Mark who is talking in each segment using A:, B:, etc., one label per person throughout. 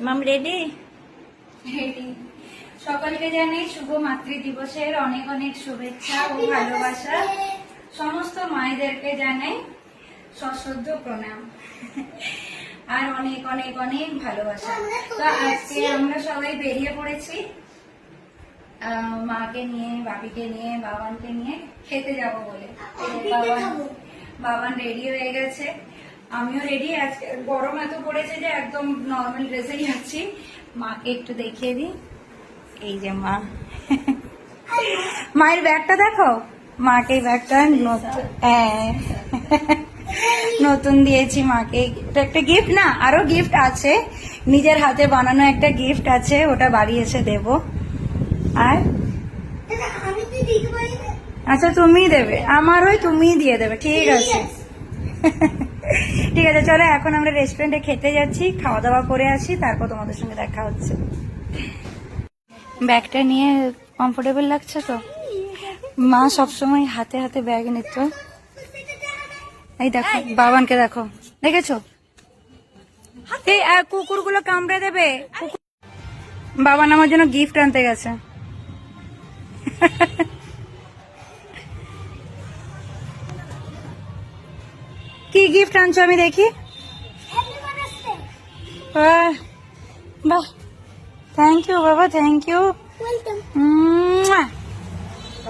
A: মাম ready?
B: Ready. সকলকে জানাই শুভ মাতৃ দিবসের অনেক অনেক শুভেচ্ছা ও ভালোবাসা। সমস্ত মায়েদেরকে জানাই সশ্রদ্ধ প্রণাম আর অনেক অনেক অনেক ভালোবাসা। তো আজকে আমরা সবাই বেরিয়ে পড়েছি মাকে নিয়ে, বাপিকে নিয়ে, বাবানকে নিয়ে খেতে যাব বলে। বাবান রেডি হয়ে গেছে, আমিও রেডি। আজকে গরম এত পড়েছে যে একদম নর্মাল ড্রেসেই যাচ্ছি। মাকে একটু দেখিয়ে দিই। এই যে মা, মায়ের ব্যাগটা দেখো। মাকে এই ব্যাগটা নতুন দিয়েছি মাকে। এটা একটা গিফট না, আরো গিফট আছে, নিজের হাতে বানানো একটা গিফট আছে, ওটা বাড়ি এসে দেব। আর আচ্ছা তুমি দেবে, আমার ওই তুমি দিয়ে দেবে, ঠিক আছে। ঠিক আছে, চলো এখন আমরা রেস্টুরেন্টে খেতে যাচ্ছি, খাওয়া দাওয়া করে আসি, তারপর তোমাদের সঙ্গে দেখা হচ্ছে। ব্যাগটা নিয়ে কমফোর্টেবল লাগছে তো? মা সবসময় হাতে হাতে ব্যাগ নিত। এই দেখো বাবানকে দেখো, দেখেছো? এই কুকুরগুলো কামড়ে দেবে। বাবান আমার জন্য গিফট আনতে গেছে। কি গিফট আনছো আমি দেখি। বাহ, থ্যাংক ইউ বাবা, থ্যাংক ইউ।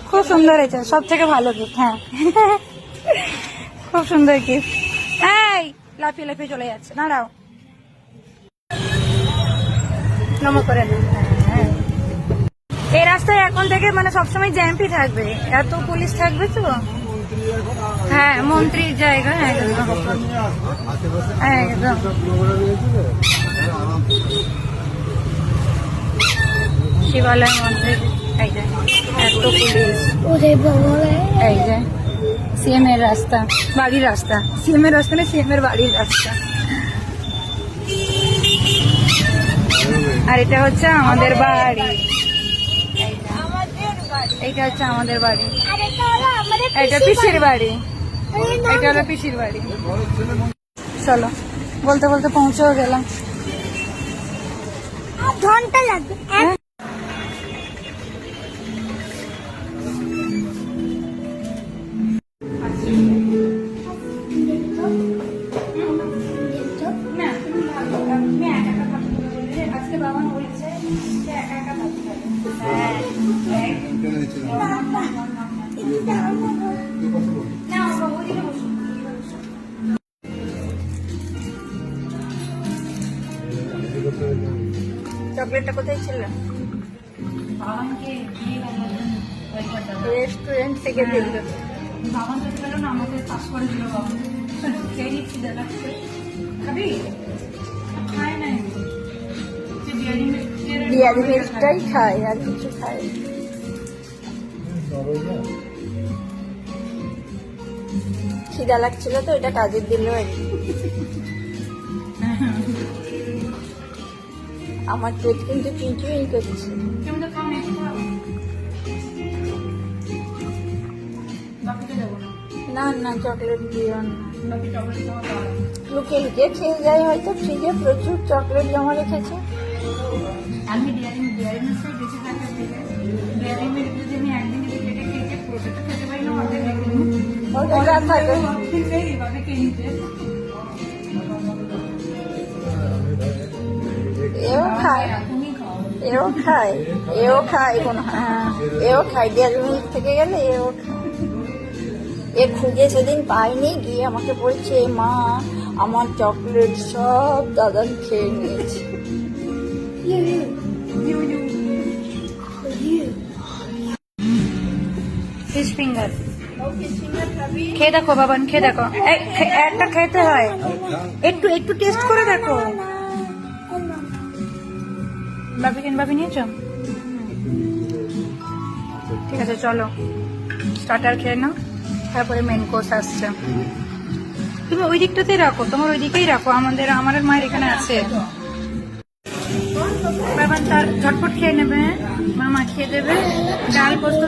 B: খুব সুন্দর হয়েছে, সব থেকে ভালো গিফট। হ্যাঁ, খুব সুন্দর গিফট। এই লাফিয়ে লাফিয়ে চলে যাচ্ছে, দাঁড়াও নমো করে না। হ্যাঁ, এই রাস্তায় এখন থেকে মানে সবসময় জ্যাম্পই থাকবে, এত পুলিশ থাকবে তো। হ্যাঁ, মন্ত্রীর জায়গা একদম একদম। শিবালয় মন্দির, এই যে এত পুলিশ। এই যে সিএম এর রাস্তা, বাড়ির রাস্তা, সিএম এর রাস্তা না, সিএম এর বাড়ির রাস্তা। আর এটা হচ্ছে আমাদের বাড়ি, এইটা হচ্ছে আমাদের বাড়ি, এটা পিসির বাড়ি, এটা হলো পিসির বাড়ি। চলো, বলতে বলতে পৌঁছেও গেলাম। ঘন্টা লাগবে। আজকে বাবা বলছে যে একা একা থাকতে হবে। চকলেটটা কোথায় ছিল? রেস্টুরেন্ট থেকে দিল। বাবান তো ছিল না, আমাকে পাস করে দিল। বাবান খেয়ে নিচ্ছি, দেখাচ্ছে খাবি? খায় নাই, বিয়ারি মিল্কটাই খায়, আর কিছু খায়। খিদা লাগছিল তো, এটা কাজের দিল আর কি। আমার পেট কিন্তু চুইচুই করছে। না না, চকলেট দিও না। লুকিয়ে লুকিয়ে খেয়ে যায় হয়তো, ফ্রিজে প্রচুর চকলেট জমা রেখেছে। আমি ডেয়ারি মিল্ক বেশি থাকে, ডেয়ারি মিল্ক যদি আমি একদিনে কেটে খেয়ে পুরোটা খেতে পারি না, অর্ধেক রেখে দিই। এও খায়, এও খায়, এও খায়, এও খায়। ডেয়ারি মিল্ক থেকে গেলে এও খায়। এ খুঁজে সেদিন পাইনি, গিয়ে আমাকে বলছে মা আমার চকলেট সব দাদান খেয়ে নিয়েছে। ফিশ ফিঙ্গার খেয়ে দেখো বাবান, খেয়ে দেখো, একটা খেতে হয়, একটু একটু টেস্ট করে দেখো। বাপি নিয়েছ? ঠিক আছে, চলো স্টার্টার খেয়ে নাও, তারপরে মেন কোর্স আসছে। তুমি ওই দিকটাতেই রাখো, তোমার ওই দিকেই রাখো, আমার মায়ের এখানে আছে। বাবা তার ঝটপট খেয়ে নেবে, মামা খেয়ে দেবে। ডাল পোস্ত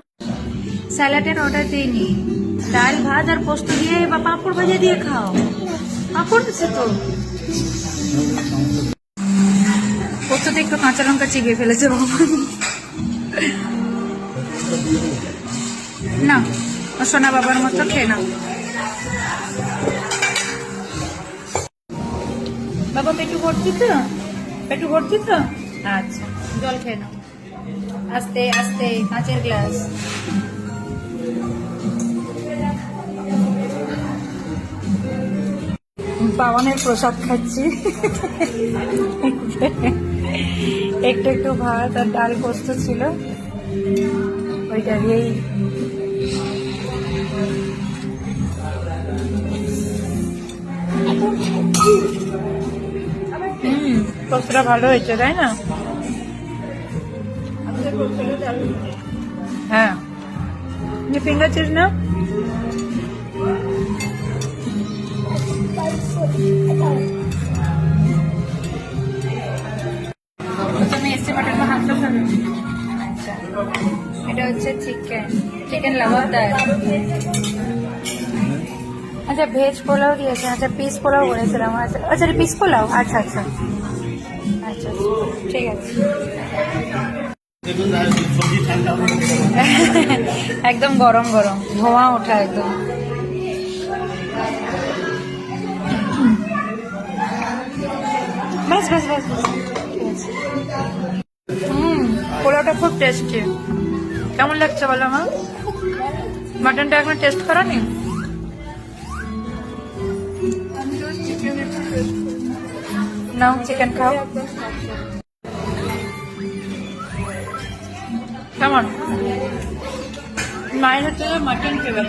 B: স্যালাডের অর্ডার দিইনি, ডাল ভাত আর পোস্ত দিয়ে বা পাঁপড় ভাজা দিয়ে খাও। পাঁপড় দিচ্ছে তো। পোস্ততে একটু কাঁচা লঙ্কা চিবিয়ে ফেলেছে বাবা। না সোনা বাবার মতো খেয়ে নাও বাবা। পেটু ভর্তি তো? পেটু ভর্তি তো? আচ্ছা জল খেয়ে নাও আস্তে আস্তে, কাঁচের গ্লাস। বাবানের প্রসাদ খাচ্ছি। একটু একটু ভাত আর ডাল পোস্ত ছিল, ওইটা দিয়েই। পোস্তটা ভালো হয়েছে তাই না? হ্যাঁ ফিঙ্গার চিজ না? আচ্ছা এটা হচ্ছে চিকেন লাভার ডাল। আচ্ছা ভেজ পোলাও দিয়েছে। আচ্ছা পিস পোলাও বলেছিলাম। আচ্ছা আচ্ছা পিস পোলাও। আচ্ছা আচ্ছা আচ্ছা ঠিক আছে। একদম গরম গরম ধোঁয়া ওঠা একদম। বাস বাস বাস বাস। পোলাওটা খুব টেস্টি। কেমন লাগছে বলো আমার? মাটনটা এখন টেস্ট করানি? নাও চিকেন খাও। কেমন? মায়ের হচ্ছে মাটন খেয়ে,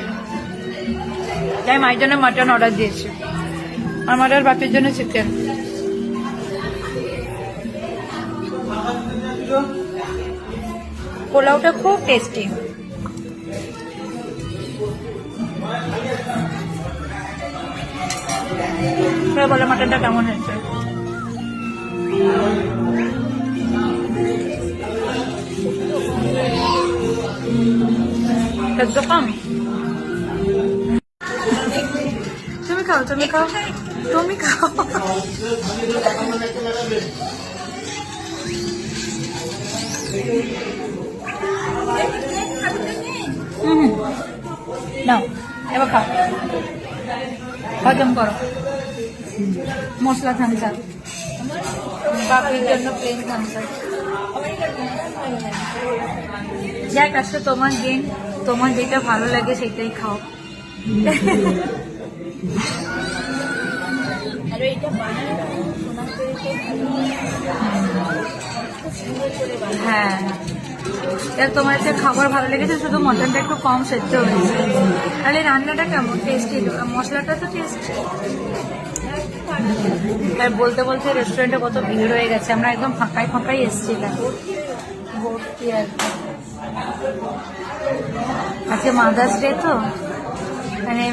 B: তাই মায়ের জন্য মাটন অর্ডার দিয়েছি, আমার আর বাপির জন্য চিকেন। পোলাওটা খুব টেস্টি। বলো মাটনটা কেমন হয়েছে? কম? তুমি খাও তুমি খাও তুমি খাও। নাও এবার খাও, হজম করো। মশলা থামস আপ, বাপির জন্য প্লেন থামস আপ। যাক আসলে তোমার দিন, তোমার যেটা ভালো লাগে সেটাই খাও। হ্যাঁ তোমার একটা খাবার ভালো লেগেছে, শুধু মটনটা একটু কম সেদ্ধ হয়েছে। তাহলে রান্নাটা কেমন টেস্টি, মশলাটা তো টেস্টি। আর বলতে বলতে রেস্টুরেন্টে কত ভিড় হয়ে গেছে, আমরা একদম ফাঁকাই ফাঁকাই এসেছিলাম, ভর্তি আর কি। আজকে মাদার্স ডে তো মানে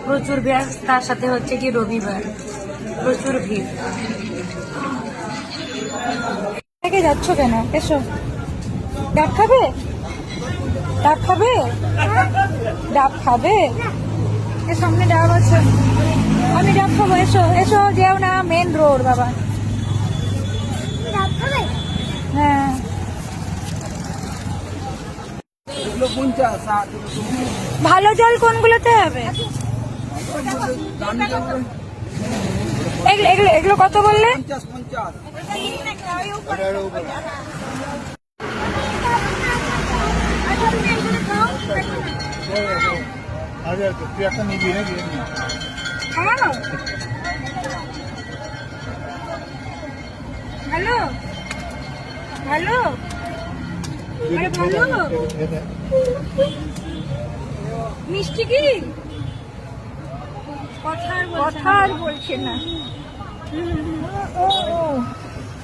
B: প্রচুর ভিড়, তার সাথে হচ্ছে কি রবিবার, প্রচুর ভিড়। যাচ্ছ কেন? এসো, ডাব খাবে? ডাব খাবে? ডাব খাবে? এর সামনে ডাব আছে, আমি ডাব খাবো। এসো এসো, যেও না, মেন রোড বাবা। হ্যাঁ ভালো জল কোনগুলোতে হবে? এগুলো এগুলো কত বললে?
A: তুই একটা নিবি নাকি?
B: হ্যালো হ্যালো ভালো মিষ্টি কি? কথা আর বলছে না।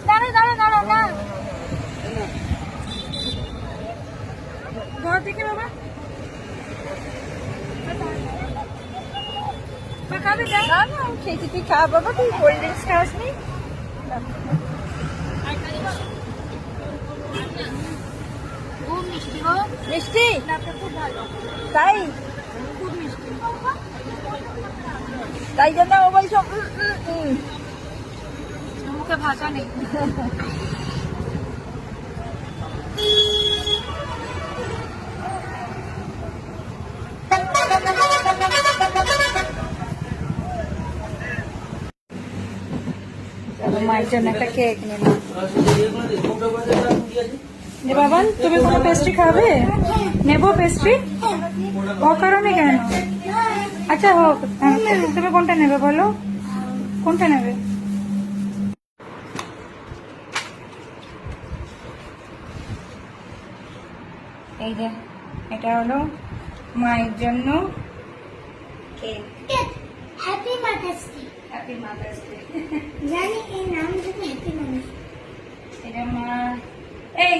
B: দাঁড়া দাঁড়া দাঁড়া না, ঘর থেকে বাবা খাবে? খেয়েছি, তুই খা বাবা, তুই কোল্ড ড্রিঙ্কস খাস নি? মিষ্টি খুব ভালো, তাই খুব মিষ্টি, তাই জন্য ও বলছো মুখে ভাষা নেই। মায়ের জন্য একটা কেক নিলাম। বাবা তুমি কোনো পেস্ট্রি খাবে? নেবো পেস্ট্রি? ও কারণে কেন? আচ্ছা হোক, তুমি কোনটা নেবে বলো, কোনটা নেবে? এই যে এটা হলো মায়ের জন্য cake.
C: Happy mother's day.
B: Happy mother's day.
C: জানি এই নাম যদি হ্যাপি মাদার্স
B: এটা মা, এই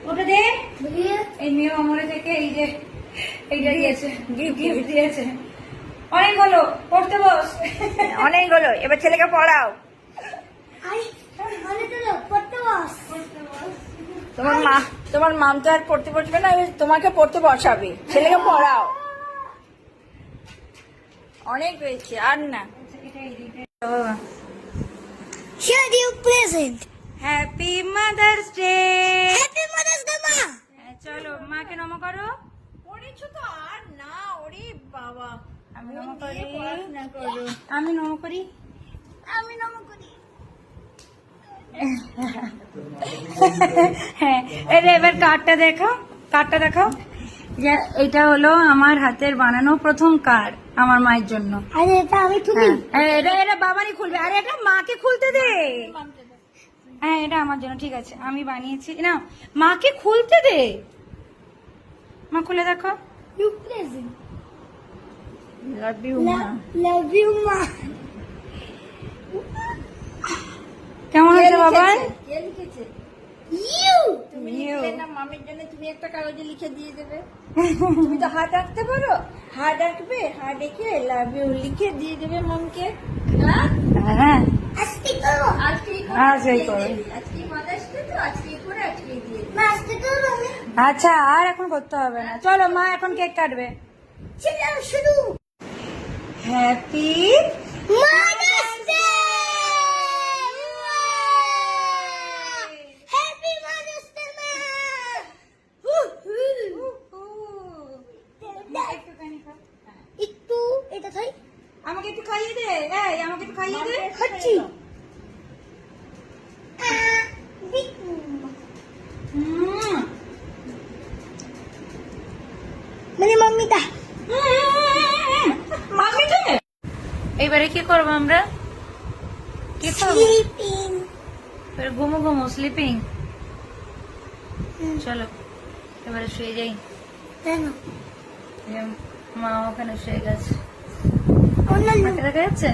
B: ওটা দে।
C: ডে।
B: এই মেয়ে আমরে থেকে এই যে এইটা দিয়েছে, গিফট দিয়েছে। অনেক হলো, পড়তে বস।
D: অনেক হলো, এবার ছেলেকে পড়াও।
C: আই অনেক তো পড়তে বস।
D: তোমার মাম তো আর পড়তে বসবে না, এবার তোমাকে পড়তে বসাবে। ছেলেকে পড়াও। অনেক হয়েছে, আর না।
C: Here you present.
B: Happy mother's day.
C: Happy mother's day মা।
B: চলো মাকে নম করো।
D: পড়েছো তো, আর না। ওরে বাবা,
B: আমি নম করি।
D: পড়াশোনা করো।
B: আমি নম করি।
C: আমি নাম করি।
B: হ্যাঁ, এটা এবার কার্ডটা দেখাও, কার্ডটা দেখাও। যে এটা হলো আমার হাতের বানানো প্রথম কার্ড আমার মায়ের জন্য।
C: আরে এটা আমি তুমি।
B: হ্যাঁ, এটা এটা বাবারই খুলবে, আরে এটা মাকে খুলতে দে। হ্যাঁ এটা আমার জন্য, ঠিক আছে আমি বানিয়েছি না, মাকে খুলতে দে। মা খুলে দেখো।
C: You present.
D: লাভ ইউ মা।
C: Love you মা।
B: কেমন হয়েছে বাবা?
D: কে লিখেছে?
C: You.
D: তুমি
B: You.
D: লিখলে না, মামির জন্য তুমি একটা কাগজে লিখে দিয়ে দেবে। তুমি তো হাত আঁকতে পারো, হাত আঁকবে, হাত এঁকে লাভ ইউ লিখে দিয়ে দেবে মামকে।
B: হ্যাঁ
C: আজকে করো।
D: আজকেই
B: আজকেই করো।
D: আজকে মাদার্স ডে তো, আজকেই করে আজকেই দিয়ে দেবে।
C: মা আজকে করো আমি।
B: আচ্ছা আর এখন করতে হবে না, চলো মা এখন কেক কাটবে।
C: চলো শুরু।
B: Happy
C: mother's day. Happy mother's day মা। একটু এটা খাই।
B: আমাকে একটু খাইয়ে দে, এই আমাকে একটু খাইয়ে দে।
C: খাচ্ছি।
B: হুম।
C: মানে মাম্মিটা।
B: মামি দে। এবারে কি করবো আমরা? কি করবো?
C: স্লিপিং।
B: এবারে ঘুমো ঘুমো, স্লিপিং। চলো এবারে শুয়ে যাই।
C: কেন?
B: এই যে মা ওখানে শুয়ে গেছে,
C: অন্যান্য
B: মাকে দেখা যাচ্ছে।